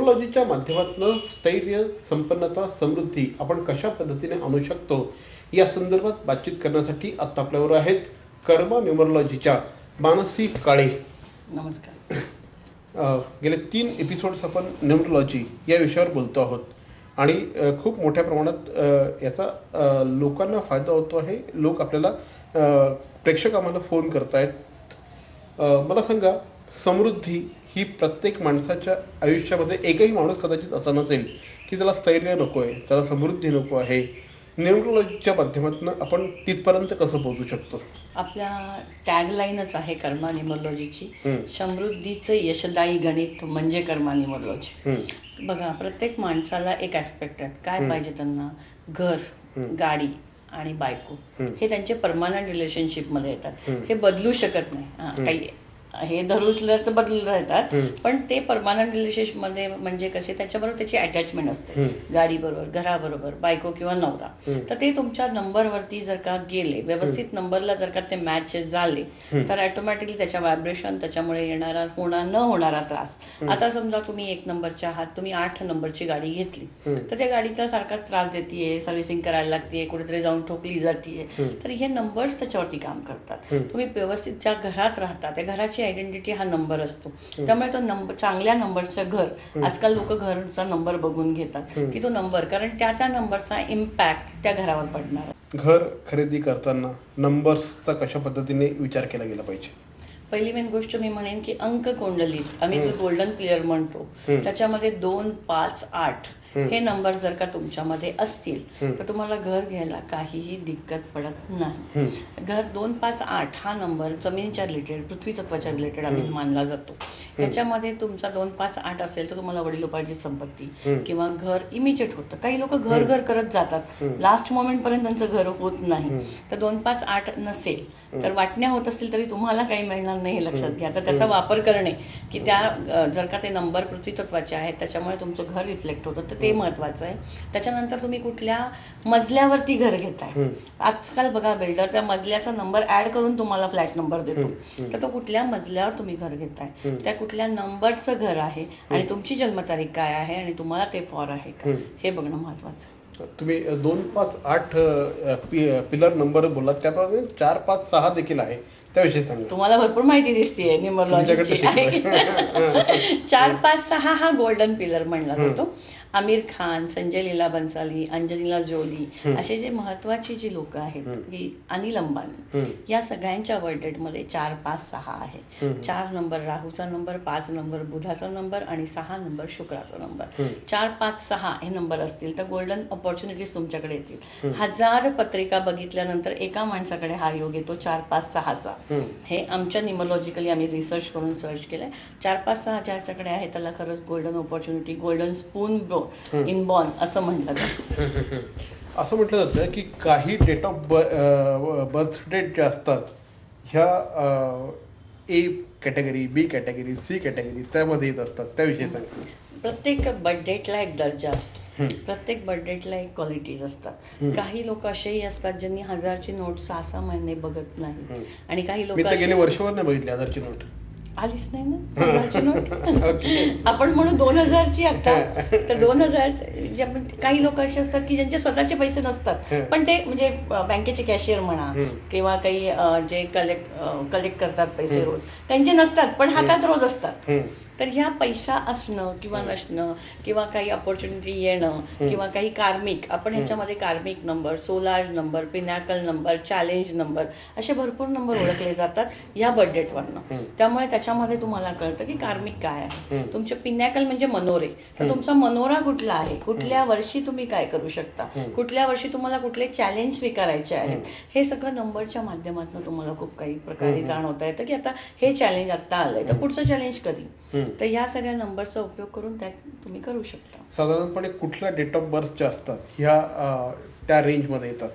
न्यूमरोलॉजीच्या माध्यमातून स्थैर्य, संपन्नता, समृद्धी आपण कशा पद्धतीने आणू शकतो या संदर्भात बातचीत करण्यासाठी आता आपल्यावर आहेत कर्मा न्यूमरोलॉजीच्या मानसी काळे. नमस्कार. गेले 3 एपिसोड्स आपण न्यूमरोलॉजी या विषयावर बोलतो आहोत आणि खूप मोठ्या प्रमाणात याचा लोकांना फायदा होतो आहे. लोक आपल्याला प्रेक्षक आम्हाला फोन करत आहेत. मला सांगा, समृद्धी ही प्रत्येक माणसाच्या आयुष्यामध्ये एकही माणूस कदाचित असा नसेल की त्याला स्थैर्य नको आहे, त्याला समृद्धी नको आहे. न्यूमरोलॉजीच्या माध्यमातून आपण तिथपर्यंत कसं पोहोचू शकतो? आपल्या टॅगलाईनच आहे कर्मा न्यूमरोलॉजीची, समृद्धीचं यशदायी गणित म्हणजे कर्मा न्यूमरोलॉजी. बघा, प्रत्येक माणसाला एक ॲस्पेक्ट आहेत. काय पाहिजे त्यांना? घर, गाडी आणि बायको. हे त्यांचे परमनंट रिलेशनशिपमध्ये येतात. हे बदलू शकत नाही. काही हे धरूसलं तर बदलत राहतात, पण ते परमनंट रिलेशनशिपमध्ये म्हणजे कसे त्याच्याबरोबर त्याची अटॅचमेंट असते. गाडीबरोबर, घराबरोबर, बायको किंवा नवरा. तर ते तुमच्या नंबरवरती जर का गेले, व्यवस्थित नंबरला जर का ते मॅच झाले तर ऑटोमॅटिकली त्याच्या व्हायब्रेशन, त्याच्यामुळे येणारा न होणारा त्रास. आता समजा तुम्ही 1 नंबरच्या आहात, तुम्ही 8 नंबरची गाडी घेतली तर त्या गाडीचा सारखाच त्रास देतीये, सर्व्हिसिंग करायला लागते, कुठेतरी जाऊन ठोकली जातीये. तर हे नंबर्स त्याच्यावरती काम करतात. तुम्ही व्यवस्थित ज्या घरात राहता त्या घराची आयडेंटिटी हा नंबर असतो. त्यामुळे तो नंबर, चांगल्या नंबरचं घर, आजकाल लोक घरचा नंबर बघून घेतात की तो नंबर, कारण त्या नंबरचा इम्पॅक्ट त्या घरावर पडणार. घर खरेदी करताना नंबर्सचा कशा पद्धतीने विचार केला गेला पाहिजे? पहिली मेन गोष्ट मी म्हणेन की अंक कुंडलीत आम्ही जो गोल्डन प्लेअर म्हणतो त्याच्यामध्ये 2, 5, 8 हे नंबर जर का तुमच्यामध्ये असतील तर तुम्हाला घर घ्यायला काहीही दिक्कत पडत नाही. घर 2, 5, 8 हा नंबर जमिनीच्या रिलेटेड, पृथ्वी तत्वाच्या रिलेटेड आम्ही मानला जातो. त्याच्यामध्ये तुमचा 2, 5, 8 असेल तर तुम्हाला वडिलोपार्जित संपत्ती किंवा घर इमिजिएट होतं. काही लोक घर करत जातात, लास्ट मोमेंट पर्यंत त्यांचं घर होत नाही. तर 2, 5, 8 नसेल तर वाटण्या होत असतील तरी तुम्हाला काही मिळणार नाही, हे लक्षात घ्या. तर त्याचा वापर करणे की त्या जर का ते नंबर पृथ्वी तत्वाचे आहेत त्याच्यामुळे तुमचं घर रिफ्लेक्ट होतं, तर ते महत्वाचं आहे. त्याच्यानंतर तुम्ही कुठल्या मजल्यावरती घर घेताय. आजकाल बघा, बिल्डर त्या मजल्याचा नंबर ऍड करून तुम्हाला फ्लॅट नंबर देतो. तर तो कुठल्या मजल्यावर तुम्ही घर घेताय, त्या कुठल्या नंबरचं घर आहे आणि तुमची जन्मतारीख काय आहे आणि तुम्हाला ते फॉर आहे का, हे बघणं महत्वाचं. तुम्ही 2, 5, 8 पिलर नंबर बोललात, त्याप्रमाणे 4, 5, 6 देखील आहे, त्याविषयी सांगा. तुम्हाला भरपूर माहिती दिसतीये न्यूमरोलॉजीची. 4, 5, 6 हा गोल्डन पिलर म्हणला जातो. आमिर खान, संजय लीला बन्साली, अंजलिना जोली असे जे महत्वाची जी लोक आहेत, की अनिल अंबानी, या सगळ्यांच्या बर्थडेटमध्ये 4, 5, 6 आहे. 4 नंबर राहूचा नंबर, 5 नंबर बुधाचा नंबर आणि 6 नंबर शुक्राचा नंबर. 4, 5, 6 हे नंबर असतील तर गोल्डन ऑपॉर्च्युनिटीज तुमच्याकडे येतील. 1000 पत्रिका बघितल्यानंतर एका माणसाकडे हा योग येतो 4, 5, 6चा. हे आमच्या न्यूमरोलॉजिकली आम्ही रिसर्च करून सर्च केलंय. 4, 5, 6 ज्याच्याकडे आहे त्याला खरंच golden opportunity, golden spoon inborn असं म्हटलं जातं. असं म्हटलं जातं की काही डेट ऑफ बर्थ डेट जे असतात ह्या ए कॅटेगरी, बी कॅटेगरी, सी कॅटेगरी त्यामध्ये येत असतात, त्याविषयी सांगा. प्रत्येक बर्थडेटला एक दर्जा असतो, प्रत्येक बर्थडेटला एक क्वालिटीज असतात. काही लोक असेही असतात ज्यांनी 1000ची नोट 6 महिने बघत नाही, आणि काही लोक गेले वर्षभर नाही बघितली 1000ची नोट, आलीच नाही ना 1000ची नोट. आपण म्हणू 2000ची आता, तर 2000 काही लोक असे असतात की ज्यांचे स्वतःचे पैसे नसतात, पण ते म्हणजे बँकेचे कॅशियर म्हणा किंवा काही जे कलेक्ट करतात पैसे रोज, त्यांचे नसतात पण हातात रोज असतात. तर ह्या पैसा असणं किंवा नसणं किंवा काही अपॉर्च्युनिटी येणं किंवा काही कार्मिक, आपण ह्याच्यामध्ये कार्मिक number, solar number, pinnacle number, challenge number असे भरपूर नंबर ओळखले जातात या बर्थडेटवरनं. त्यामुळे त्याच्यामध्ये तुम्हाला कळतं की कार्मिक काय आहे. तुमचे पिनॅकल म्हणजे मनोरे, तर तुमचा मनोरा कुठला आहे, कुठल्या वर्षी तुम्ही काय करू शकता, कुठल्या वर्षी तुम्हाला कुठले चॅलेंज स्वीकारायचे आहेत, हे सगळं नंबरच्या माध्यमातून तुम्हाला खूप काही प्रकारे जाणवता येतं की आता हे चॅलेंज आत्ता आलंय तर पुढचं चॅलेंज कधी. तर ह्या सगळ्या नंबरचा उपयोग करून त्यात तुम्ही करू शकता. साधारणपणे कुठल्या डेट ऑफ बर्थ ज्या असतात ह्या त्या रेंजमध्ये येतात,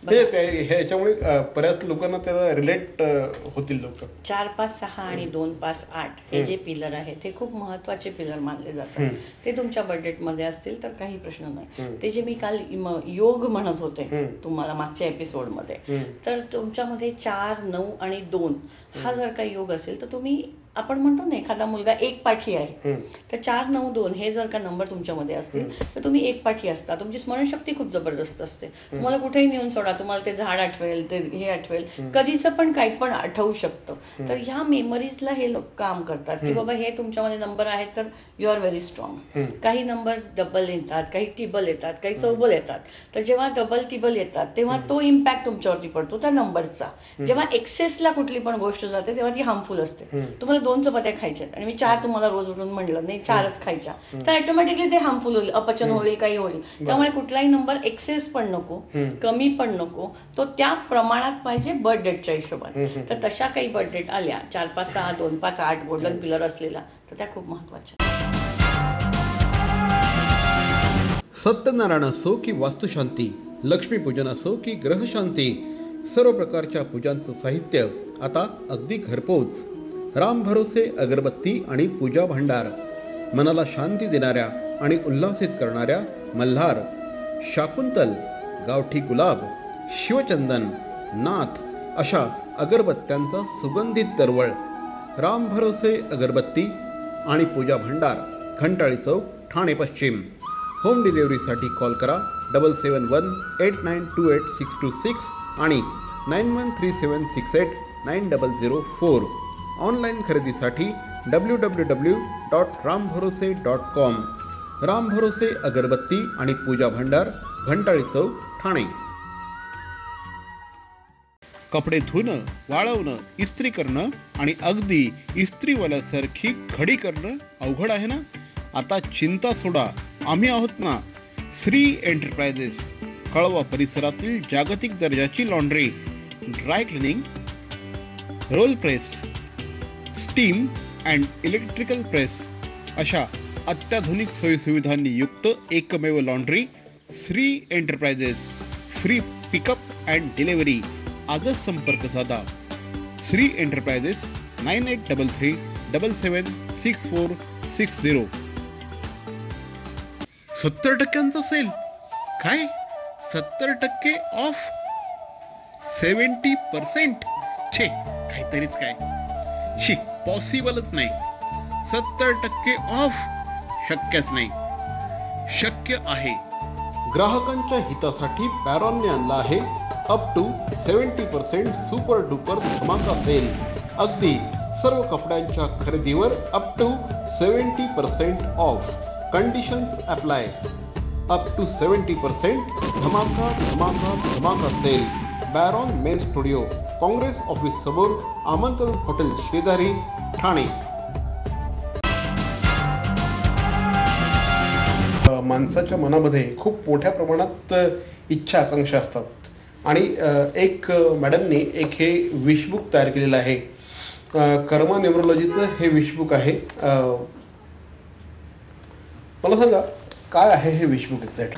ह्याच्यामुळे बऱ्याच लोकांना त्याला रिलेट होतील लोक. 4, 5, 6 आणि 2, 5, 8 हे जे पिलर आहेत हे खूप महत्वाचे पिलर मानले जातात. ते तुमच्या बजेटमध्ये असतील तर काही प्रश्न नाही. ते जे मी काल योग म्हणत होते तुम्हाला मागच्या एपिसोडमध्ये, तर तुमच्यामध्ये 4, 9 आणि 2 हा जर काही योग असेल तर तुम्ही आपण म्हणतो ना एखादा मुलगा एक पाठी आहे तर 4, 9, 2 हे जर का नंबर तुमच्यामध्ये असतील तर तुम्ही एक पाठी असता. तुमची स्मरणशक्ती खूप जबरदस्त असते. तुम्हाला कुठेही नेऊन सोडा, तुम्हाला ते झाड आठवेल, ते हे आठवेल, कधीच पण काही पण आठवू शकतं. तर ह्या मेमरीजला हे लोक काम करतात की बाबा हे तुमच्यामध्ये नंबर आहेत तर यू आर व्हेरी स्ट्रॉंग. काही नंबर डबल येतात, काही टिबल येतात, काही चौबल येतात. तर जेव्हा डबल टिबल येतात तेव्हा तो इम्पॅक्ट तुमच्यावरती पडतो त्या नंबरचा. जेव्हा एक्सेसला कुठली पण गोष्ट जाते तेव्हा ती हार्मफुल असते. तुम्हाला 2 चपात्या खायच्यात आणि मी 4 तुम्हाला रोज उठून म्हटलं नाही 4च खायच्या, तर ऑटोमॅटिकली ते हार्मफुल होईल, अपचन होईल, काही होईल. त्यामुळे कुठलाही नंबर एक्सेस पण नको, कमी पण नको, तो त्या प्रमाणात पाहिजे बर्थ डेटच्या हिशोबाने. तर तशा काही बर्थ डेट आल्या 4, 5, 6, 2, 5, 8 गोल्डन पिलर असलेला तर त्या खूप महत्वाच्या. सत्यनारायण असो की वास्तुशांती, लक्ष्मीपूजन असो की ग्रहशांती, सर्व प्रकारच्या पूजांचं साहित्य आता अगदी घरपोच. राम भरोसे अगरबत्ती आणि पूजा भांडार, मनाला शांती देणाऱ्या आणि उल्हासित करणाऱ्या मल्हार, शाकुंतल, गावठी गुलाब, शिवचंदन, नाथ अशा अगरबत्त्यांचा सुगंधित दरवळ. राम भरोसे अगरबत्ती आणि पूजा भांडार, घंटाळी चौक, ठाणे पश्चिम. होम डिलिव्हरीसाठी कॉल करा 7718928626 आणि 9137689004. ऑनलाईन खरेदीसाठी www.rambhorose.com. राम भरोसे अगरबत्ती आणि पूजा भांडार, घंटाळी चौक, ठाणे. कपडे धुणं, वाळवणं, इस्त्री करणं आणि अगदी इस्त्रीवाल्यासारखी घडी करणं अवघड आहे ना? आता चिंता सोडा, आम्ही आहोत ना. श्री एंटरप्राइजेस, कळवा परिसरातील जागतिक दर्जाची laundry, dry cleaning, role press, steam and electrical press अशा अत्याधुनिक सोयीसुविधांनी युक्त एकमेव laundry Shri enterprises. Free pickup and delivery. आजच संपर्क साधा. श्री एंटरप्राइजेस 9833776460. 70% सेल. काय 70% ऑफ? 70%? छे, काहीतरीच काय. शी, पॉसिबलच नाही. 70% ऑफ शक्यच नाही. शक्य आहे. ग्राहकांच्या हितासाठी पॅरॉनने आणला आहे अप टू 70% सुपर डुपर धमाका सेल. अगदी सर्व कपड्यांच्या खरेदीवर up to 70% off. Conditions apply. Up to 70% धमाका धमाका धमाका sale. Baron men studio, Congress office समोर, आमंत्रण हॉटेल शेजारी, ठाणे. माणसाच्या मनामध्ये खूप मोठ्या प्रमाणात इच्छा आकांक्षा असतात आणि एक मॅडमने एक हे विशबुक तयार केलेलं आहे. कर्मा न्यूमरोलॉजीचं हे विशबुक आहे. मला सांगा काय आहे हे विशबुक एक्झॅक्ट?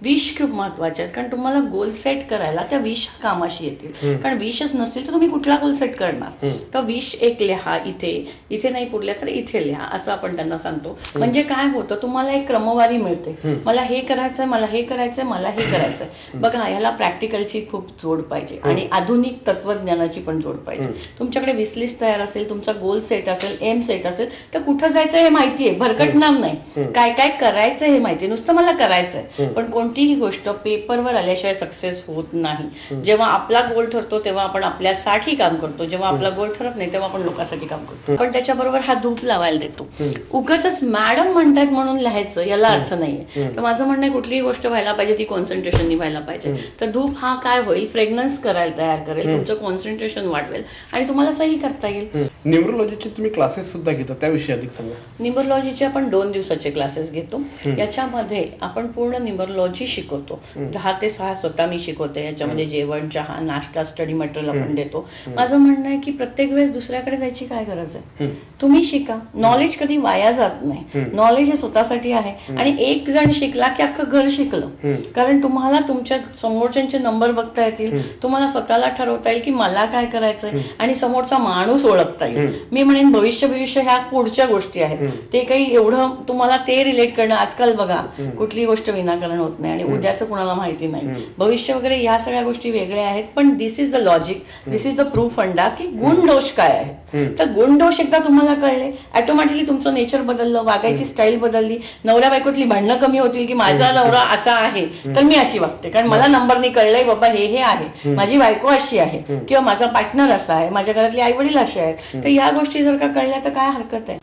विश खूप महत्वाचे आहेत कारण तुम्हाला गोल सेट करायला त्या विश कामाशी येतील. कारण विशच नसतील तर तुम्ही कुठला गोल सेट करणार? तर विश एक लिहा, इथे नाही पुरल्या तर इथे लिहा, असं आपण त्यांना सांगतो. म्हणजे काय होतं, तुम्हाला एक क्रमवारी मिळते. मला हे करायचंय, मला हे करायचंय, मला हे करायचंय. बघा, याला प्रॅक्टिकलची खूप जोड पाहिजे आणि आधुनिक तत्वज्ञानाची पण जोड पाहिजे. तुमच्याकडे विश लिस्ट तयार असेल, तुमचा गोल सेट असेल, एम सेट असेल, तर कुठं जायचं हे माहितीये, भरकटणार नाही. काय काय करायचं हे माहितीये, नुसतं मला करायचंय. पण कोणतीही गोष्ट पेपरवर आल्याशिवाय सक्सेस होत नाही. जेव्हा आपला गोल ठरतो तेव्हा आपण आपल्यासाठी काम करतो, जेव्हा आपला गोल ठरत नाही तेव्हा आपण लोकांसाठी काम करतो. पण त्याच्याबरोबर हा धूप लावायला देतो. उगाचच मॅडम म्हणतात म्हणून लिहायचं याला अर्थ नाहीये. तर माझं म्हणणं आहे, कुठलीही गोष्ट व्हायला पाहिजे ती कॉन्सन्ट्रेशननी व्हायला पाहिजे. तर धूप हा काय होईल, फ्रेग्रन्स करायला तयार करेल, तुमचं कॉन्सन्ट्रेशन वाढवेल आणि तुम्हाला सही करता येईल. न्यूमरोलॉजीचे तुम्ही क्लासेस सुद्धा घेता, त्याविषयी अधिक सांगा. न्यूमरोलॉजीचे आपण 2 दिवसाचे क्लासेस घेतो. याच्यामध्ये आपण पूर्ण न्यूमरोलॉजी शिकवतो. 10 ते 6 स्वतः मी शिकवते. याच्यामध्ये जेवण, चहा, नाश्ता, स्टडी मटेरियल आपण देतो. माझं म्हणणं आहे की प्रत्येक वेळेस दुसऱ्याकडे जायची काय गरज आहे. तुम्ही शिका. नॉलेज कधी वाया जात नाही. नॉलेज हे स्वतःसाठी आहे आणि एक जण शिकला की अख्खं घर शिकलं. कारण तुम्हाला तुमच्या समोरच्यांचे नंबर बघता येतील, तुम्हाला स्वतःला ठरवता येईल की मला काय करायचंय आणि समोरचा माणूस ओळखता येईल. मी म्हणेन भविष्य ह्या पुढच्या गोष्टी आहेत. ते काही एवढं तुम्हाला ते रिलेट करणं, आजकाल काल बघा कुठली गोष्ट विनाकारण होत नाही आणि उद्याचं कुणाला माहिती नाही, भविष्य वगैरे या सगळ्या गोष्टी वेगळ्या आहेत. पण this is the logic, this is the proof funda की गुण दोष काय आहे. तर गुण दोष एकदा तुम्हाला कळले, ऑटोमॅटिकली तुमचं नेचर बदललं, वागायची स्टाईल बदलली, नवऱ्या बायकोतली भांडणं कमी होतील की माझा नवरा असा आहे तर मी अशी वागते कारण मला नंबरनी कळलंय बाबा हे आहे, माझी बायको अशी आहे किंवा माझा पार्टनर असा आहे, माझ्या घरातले आई वडील असे आहेत. तर या गोष्टी जर का कळल्या तर काय हरकत आहे.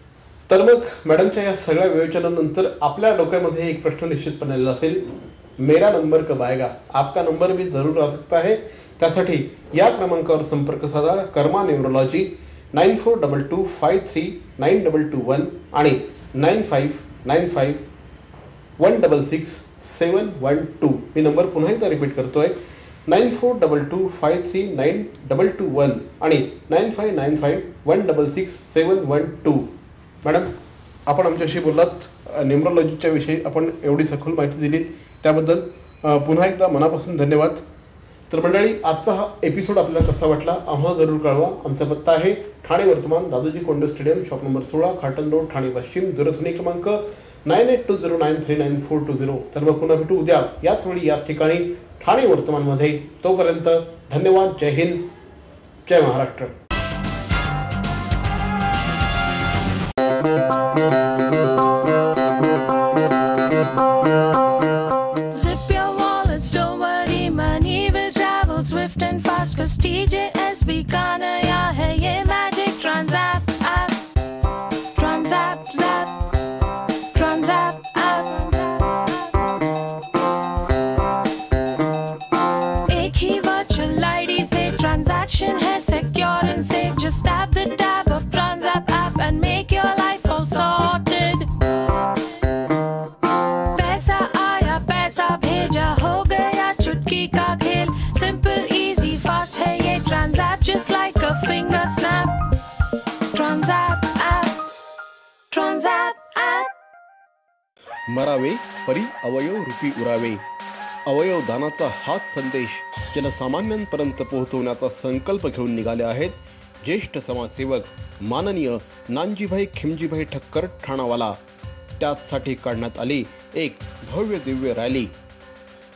तर मग मॅडमच्या या सगळ्या विवेचनानंतर आपल्या डोक्यामध्ये एक प्रश्न निश्चितपणे आलेला असेल, मेरा नंबर कब आएगा, आपका नंबर भी जरूर आ सकता है. त्यासाठी या क्रमांकावर संपर्क साधा, कर्मा न्यूरोलॉजी 9422539221 आणि 9595166712. मी नंबर पुन्हा एकदा रिपीट करतोय, 9422539221 आणि 9595166712. मॅडम, आपण आमच्याशी बोललात, न्यूमरोलॉजीच्या विषयी आपण एवढी सखोल माहिती दिली त्याबद्दल पुन्हा एकदा मनापासून धन्यवाद. तर मंडळी, आजचा हा एपिसोड आपल्याला कसा वाटला आम्हाला जरूर कळवा. आमचा पत्ता आहे ठाणे वर्तमान, Dadoji Konde stadium, shop number 16, Khatan road, Thane पश्चिम. दूरध्वनी क्रमांक 9820939420. तर मग पुन्हा भेटू उद्या याच वेळी याच ठिकाणी ठाणे वर्तमानमध्ये. तोपर्यंत धन्यवाद. जय हिंद, जय Maharashtra. Zip your wallets, don't worry, money will travel swift and fast. Cause TJSB का नया है ये magic Transapp app. Transapp, zap, Transapp app. एक ही virtual ID से transaction है secure and safe. Just tap the tab of Transapp app and make your life all sorted. पैसा आया पैसा भेजा हो गया चुटकी का खेल. Simple, easy, fast है ये Transapp, just like a finger snap. Transapp app. Transapp app. मरावे परी अवयव रूपी उरावे. अवयव दानाचा हाच संदेश जनसामान्यांपर्यंत पोहोचवण्याचा संकल्प घेऊन निघाले आहेत ज्येष्ठ समाजसेवक माननीय नानजीभाई खिमजीभाई ठक्कर ठाणावाला. त्याचसाठी काढण्यात आली एक भव्य दिव्य रॅली.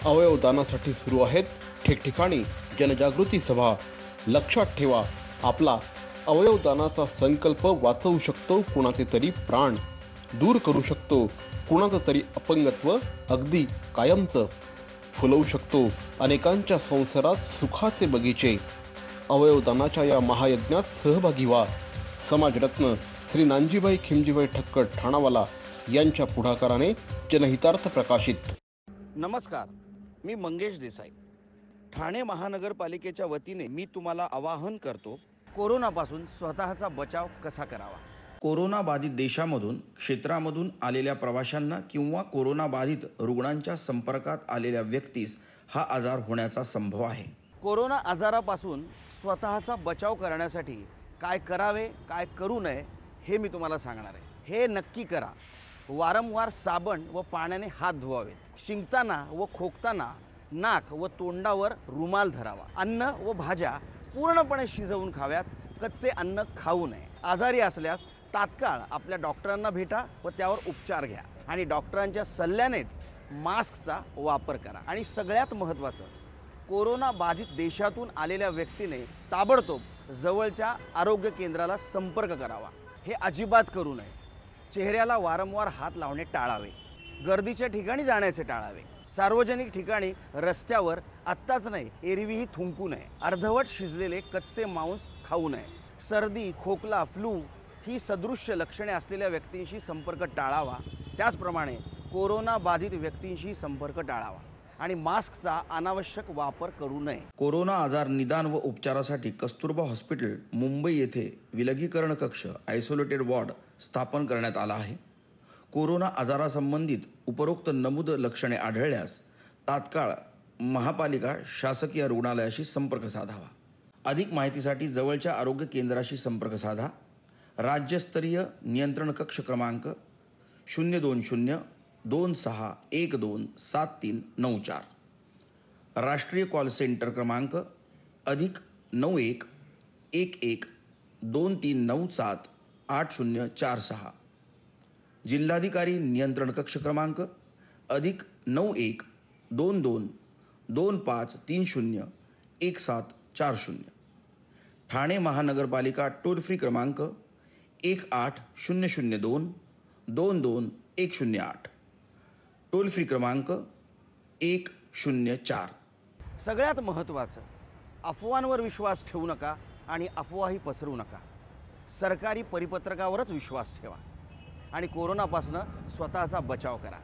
अवयव दानासाठी सुरू आहेत ठिकठिकाणी जनजागृती सभा. लक्षात ठेवा, आपला अवयव दानाचा संकल्प वाचवू शकतो कुणाचे तरी प्राण, दूर करू शकतो कुणाचं तरी अपंगत्व अगदी कायमचं, फुलवू शकतो अनेकांच्या संसारात सुखाचे बगीचे. अवयवदानाच्या या महायज्ञात सहभागी व्हा. समाजरत्न श्री नानजीभाई खिमजीभाई ठक्कर ठाणावाला यांच्या पुढाकाराने जनहितार्थ प्रकाशित. नमस्कार, मी मंगेश देसाई. ठाणे महानगरपालिकेच्या वतीने मी तुम्हाला आवाहन करतो, कोरोनापासून स्वतःचा बचाव कसा करावा. कोरोनाबाधित देशामधून क्षेत्रामधून आलेल्या प्रवाशांना किंवा कोरोनाबाधित रुग्णांच्या संपर्कात आलेल्या व्यक्तीस हा आजार होण्याचा संभव आहे. कोरोना आजारापासून स्वतःचा बचाव करण्यासाठी काय करावे काय करू नये हे मी तुम्हाला सांगणार आहे. हे नक्की करा. वारंवार साबण व पाण्याने हात धुवावेत. शिंकताना व खोकताना नाक व तोंडावर रुमाल धरावा. अन्न व भाज्या पूर्णपणे शिजवून खाव्यात. कच्चे अन्न खाऊ नये. आजारी असल्यास तात्काळ आपल्या डॉक्टरांना भेटा व त्यावर उपचार घ्या आणि डॉक्टरांच्या सल्ल्यानेच मास्कचा वापर करा. आणि सगळ्यात महत्त्वाचं, कोरोना बाधित देशातून आलेल्या व्यक्तीने ताबडतोब जवळच्या आरोग्य केंद्राला संपर्क करावा. हे अजिबात करू नये. चेहऱ्याला वारंवार हात लावणे टाळावे. गर्दीच्या ठिकाणी जाण्याचे टाळावे. सार्वजनिक ठिकाणी रस्त्यावर आत्ताच नाही एरवीही थुंकू नये. अर्धवट शिजलेले कच्चे मांस खाऊ नये. सर्दी, खोकला, फ्लू ही सदृश्य लक्षणे असलेल्या व्यक्तींशी संपर्क टाळावा. त्याचप्रमाणे कोरोना बाधित व्यक्तींशी संपर्क टाळावा आणि मास्कचा अनावश्यक वापर करू नये. कोरोना आजार निदान व उपचारासाठी कस्तुरबा हॉस्पिटल मुंबई येथे विलगीकरण कक्ष आयसोलेटेड वॉर्ड स्थापन करण्यात आला आहे. कोरोना आजारासंबंधित उपरोक्त नमूद लक्षणे आढळल्यास तात्काळ महापालिका शासकीय रुग्णालयाशी संपर्क साधावा. अधिक माहितीसाठी जवळच्या आरोग्य केंद्राशी संपर्क साधा. राज्यस्तरीय नियंत्रण कक्ष क्रमांक 02026127394. राष्ट्रीय कॉल सेंटर क्रमांक +911123978046. जिल्हाधिकारी नियंत्रण कक्ष क्रमांक +912225301740. ठाणे महानगरपालिका टोल फ्री क्रमांक 1800222108. टोल फ्री क्रमांक 104. सगळ्यात महत्त्वाचं, अफवांवर विश्वास ठेवू नका आणि अफवाही पसरवू नका. सरकारी परिपत्रकावरच विश्वास ठेवा आणि कोरोनापासून स्वतःचा बचाव करा.